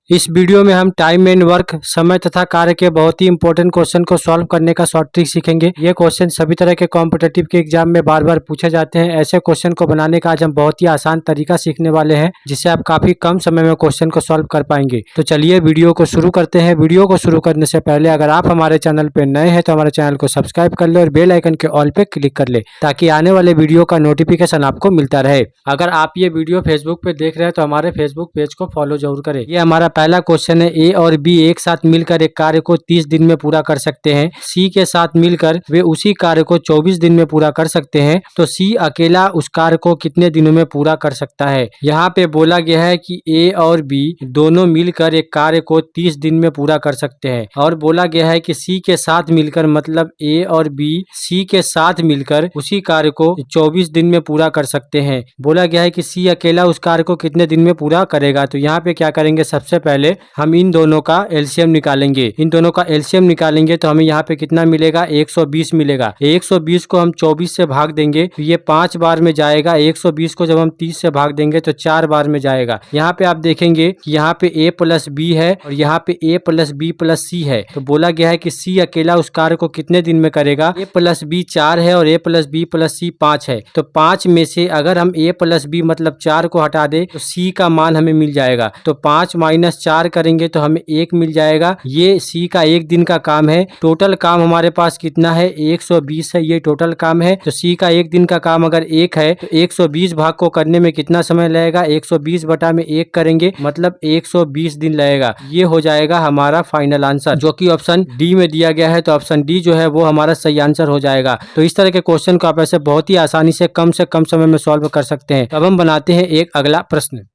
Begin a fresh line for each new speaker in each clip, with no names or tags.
इस वीडियो में हम टाइम एंड वर्क, समय तथा कार्य के बहुत ही इंपॉर्टेंट क्वेश्चन को सॉल्व करने का शॉर्ट ट्रिक सीखेंगे। ये क्वेश्चन सभी तरह के कॉम्पिटिटिव के एग्जाम में बार बार पूछे जाते हैं। ऐसे क्वेश्चन को बनाने का आज हम बहुत ही आसान तरीका सीखने वाले हैं, जिससे आप काफी कम समय में क्वेश्चन को सॉल्व कर पाएंगे। तो चलिए वीडियो को शुरू करते हैं। वीडियो को शुरू करने से पहले अगर आप हमारे चैनल पे नए हैं तो हमारे चैनल को सब्सक्राइब कर ले और बेल आइकन के ऑल पे क्लिक कर ले, ताकि आने वाले वीडियो का नोटिफिकेशन आपको मिलता रहे। अगर आप ये वीडियो फेसबुक पे देख रहे हैं तो हमारे फेसबुक पेज को फॉलो जरूर करें। ये हमारा पहला क्वेश्चन है, ए और बी एक साथ मिलकर एक कार्य को 30 दिन में पूरा कर सकते हैं। सी के साथ मिलकर वे उसी कार्य को 24 दिन में पूरा कर सकते हैं, तो सी अकेला उस कार्य को कितने दिनों में पूरा कर सकता है। यहाँ पे बोला गया है कि ए और बी दोनों मिलकर एक कार्य को 30 दिन में पूरा कर सकते हैं, और बोला गया है कि सी के साथ मिलकर, मतलब ए और बी सी के साथ मिलकर उसी कार्य को 24 दिन में पूरा कर सकते हैं। बोला गया है कि सी अकेला उस कार्य को कितने दिन में पूरा करेगा। तो यहाँ पे क्या करेंगे, सबसे पहले हम इन दोनों का एलसीएम निकालेंगे। इन दोनों का एलसीएम निकालेंगे तो हमें यहाँ पे कितना मिलेगा, 120 मिलेगा। 120 को हम 24 से भाग देंगे तो ये 5 बार में जाएगा। 120 को जब हम 30 से भाग देंगे तो 4 बार में जाएगा। यहाँ पे आप देखेंगे कि यहाँ पे a प्लस बी है और यहाँ पे a प्लस बी प्लस सी है। तो बोला गया है कि सी अकेला उस कार्य को कितने दिन में करेगा। a प्लस बी 4 है और a प्लस बी प्लस सी 5 है। तो 5 में से अगर हम a प्लस बी मतलब 4 को हटा दे तो सी का मान हमें मिल जाएगा। तो 5 माइनस 4 करेंगे तो हमें 1 मिल जाएगा। ये सी का एक दिन का काम है। टोटल काम हमारे पास कितना है, 120 है। ये टोटल काम है। तो सी का एक दिन का काम अगर 1 है तो 120 भाग को करने में कितना समय लगेगा, 120 बटा में 1 करेंगे, मतलब 120 दिन लगेगा। ये हो जाएगा हमारा फाइनल आंसर, जो कि ऑप्शन डी में दिया गया है। तो ऑप्शन डी जो है वो हमारा सही आंसर हो जाएगा। तो इस तरह के क्वेश्चन को आप ऐसे बहुत ही आसानी से कम समय में सॉल्व कर सकते हैं। अब हम बनाते हैं एक अगला प्रश्न।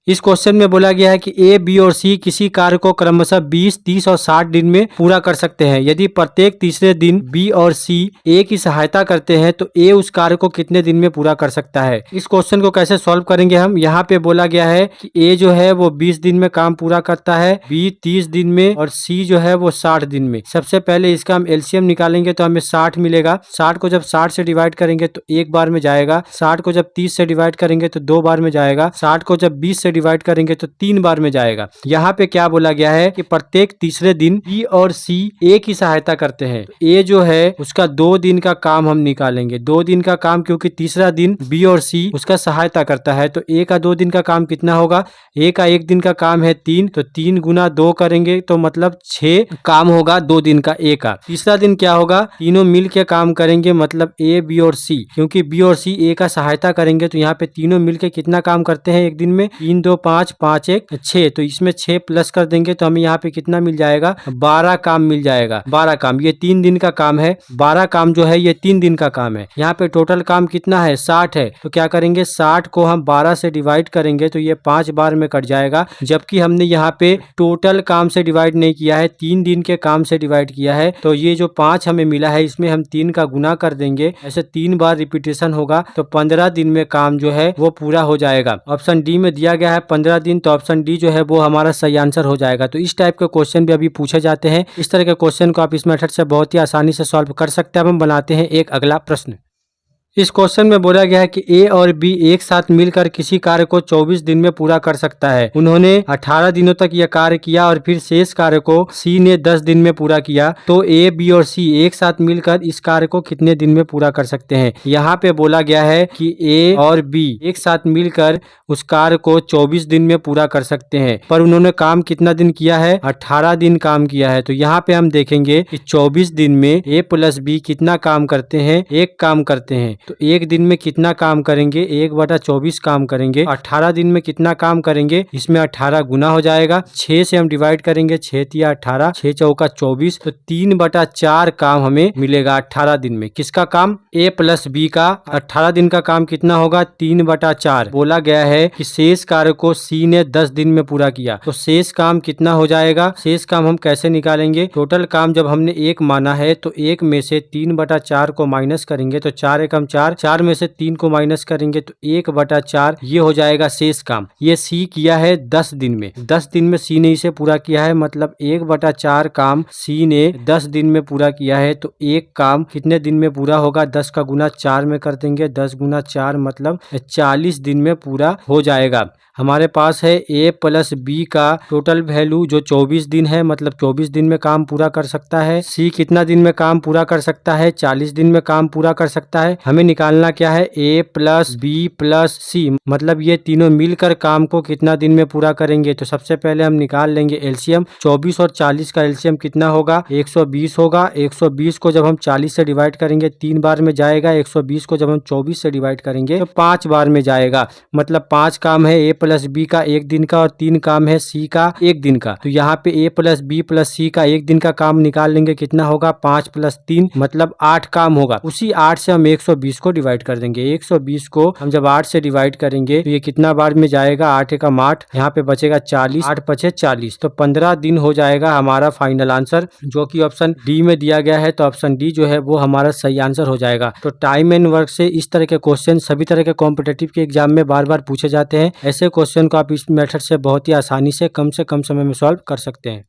इस क्वेश्चन में बोला गया है कि ए, बी और सी किसी कार्य को क्रमशः 20, 30 और 60 दिन में पूरा कर सकते हैं। यदि प्रत्येक तीसरे दिन बी और सी ए की सहायता करते हैं तो ए उस कार्य को कितने दिन में पूरा कर सकता है। इस क्वेश्चन को कैसे सॉल्व करेंगे हम, यहाँ पे बोला गया है कि ए जो है वो 20 दिन में काम पूरा करता है, बी 30 दिन में और सी जो है वो 60 दिन में। सबसे पहले इसका हम एलसीएम निकालेंगे तो हमें 60 मिलेगा। 60 को जब 60 से डिवाइड करेंगे तो 1 बार में जाएगा। 60 को जब 30 से डिवाइड करेंगे तो 2 बार में जाएगा। 60 को जब 20 से डिवाइड करेंगे तो 3 बार में जाएगा। यहाँ पे क्या बोला गया है कि प्रत्येक तीसरे दिन बी और सी ए की सहायता करते हैं। तो ए जो है उसका 2 दिन का काम हम निकालेंगे। 2 दिन का काम, क्योंकि तीसरा दिन बी और सी उसका सहायता करता है। तो ए का 2 दिन का काम कितना होगा, ए का 1 दिन का काम है 3, तो 3 गुना 2 करेंगे तो मतलब 6 काम होगा 2 दिन का ए का। तीसरा दिन क्या होगा, तीनों मिल के काम करेंगे, मतलब ए, बी और सी, क्योंकि बी और सी ए का सहायता करेंगे। तो यहाँ पे तीनों मिल के कितना काम करते हैं एक दिन में, 3 2 5 5 1 6। तो इसमें 6 प्लस कर देंगे तो हमें यहाँ पे कितना मिल जाएगा, 12 काम मिल जाएगा। 12 काम, ये 3 दिन का काम है। 12 काम जो है ये 3 दिन का काम है। यहाँ पे टोटल काम कितना है, 60 है। तो क्या करेंगे, 60 को हम 12 से डिवाइड करेंगे तो ये 5 बार में कट जाएगा। जबकि हमने यहाँ पे टोटल काम से डिवाइड नहीं किया है, 3 दिन के काम से डिवाइड किया है। तो ये जो 5 हमें मिला है इसमें हम 3 का गुना कर देंगे। ऐसे 3 बार रिपीटेशन होगा तो 15 दिन में काम जो है वो पूरा हो जाएगा। ऑप्शन डी में दिया गया है 15 दिन, तो ऑप्शन डी जो है वो हमारा सही आंसर हो जाएगा। तो इस टाइप के क्वेश्चन भी अभी पूछे जाते हैं। इस तरह के क्वेश्चन को आप इस मेथड से बहुत ही आसानी से सॉल्व कर सकते हैं। अब हम बनाते हैं एक अगला प्रश्न। इस क्वेश्चन में बोला गया है कि ए और बी एक साथ मिलकर किसी कार्य को 24 दिन में पूरा कर सकता है। उन्होंने 18 दिनों तक यह कार्य किया और फिर शेष कार्य को सी ने 10 दिन में पूरा किया। तो ए, बी और सी एक साथ मिलकर इस कार्य को कितने दिन में पूरा कर सकते हैं। यहाँ पे बोला गया है कि ए और बी एक साथ मिलकर उस कार्य को 24 दिन में पूरा कर सकते हैं, पर उन्होंने काम कितना दिन किया है, 18 दिन काम किया है। तो यहाँ पे हम देखेंगे कि 24 दिन में ए प्लस बी कितना काम करते हैं, 1 काम करते हैं। तो 1 दिन में कितना काम करेंगे, 1/24 काम करेंगे। 18 दिन में कितना काम करेंगे, इसमें 18 गुना हो जाएगा। 6 से हम डिवाइड करेंगे, 6 तिया 18, 6 चौका 24, तो 3/4 काम हमें मिलेगा 18 दिन में। किसका काम, ए प्लस बी का। 18 दिन का काम कितना होगा, 3/4। बोला गया है कि शेष कार्य को सी ने 10 दिन में पूरा किया। तो शेष काम कितना हो जाएगा, शेष काम हम कैसे निकालेंगे, टोटल काम जब हमने 1 माना है तो 1 में से 3/4 को माइनस करेंगे तो 4 एकम 4, 4 में से 3 को माइनस करेंगे तो 1/4 ये हो जाएगा शेष काम। ये सी किया है 10 दिन में, 10 दिन में सी ने इसे पूरा किया है, मतलब 1/4 काम सी ने 10 दिन में पूरा किया है। तो एक काम कितने दिन में पूरा होगा? 10 का गुना 4 में कर देंगे, 10 गुना 4 मतलब 40 दिन में पूरा हो जाएगा। हमारे पास है ए प्लस बी का टोटल वैल्यू जो 24 दिन है, मतलब 24 दिन में काम पूरा कर सकता है। सी कितना दिन में काम पूरा कर सकता है? 40 दिन में काम पूरा कर सकता है। हमें निकालना क्या है? ए प्लस बी प्लस सी, मतलब ये तीनों मिलकर काम को कितना दिन में पूरा करेंगे। तो सबसे पहले हम निकाल लेंगे एलसीएम। 24 और 40 का एलसीएम कितना होगा? 120 होगा। 120 को जब हम 40 से डिवाइड करेंगे 3 बार में जाएगा, 120 को जब हम 24 से डिवाइड करेंगे तो 5 बार में जाएगा, मतलब 5 काम है ए प्लस बी का 1 दिन का और 3 काम है सी का 1 दिन का। तो यहाँ पे ए प्लस बी प्लस सी का 1 दिन का काम निकाल लेंगे, कितना होगा? 5 + 3 मतलब 8 काम होगा। उसी 8 से हम 120 को डिवाइड कर देंगे। 120 को हम जब 8 से डिवाइड करेंगे तो ये कितना बार में जाएगा? 8 एकम 8, यहाँ पे बचेगा 40, 8 पचे 40, तो 15 दिन हो जाएगा हमारा फाइनल आंसर, जो कि ऑप्शन डी में दिया गया है। तो ऑप्शन डी जो है वो हमारा सही आंसर हो जाएगा। तो टाइम एंड वर्क से इस तरह के क्वेश्चन सभी तरह के कॉम्पिटिटिव के एग्जाम में बार बार पूछे जाते हैं। ऐसे क्वेश्चन को आप इस मेथड से बहुत ही आसानी से कम समय में सॉल्व कर सकते हैं।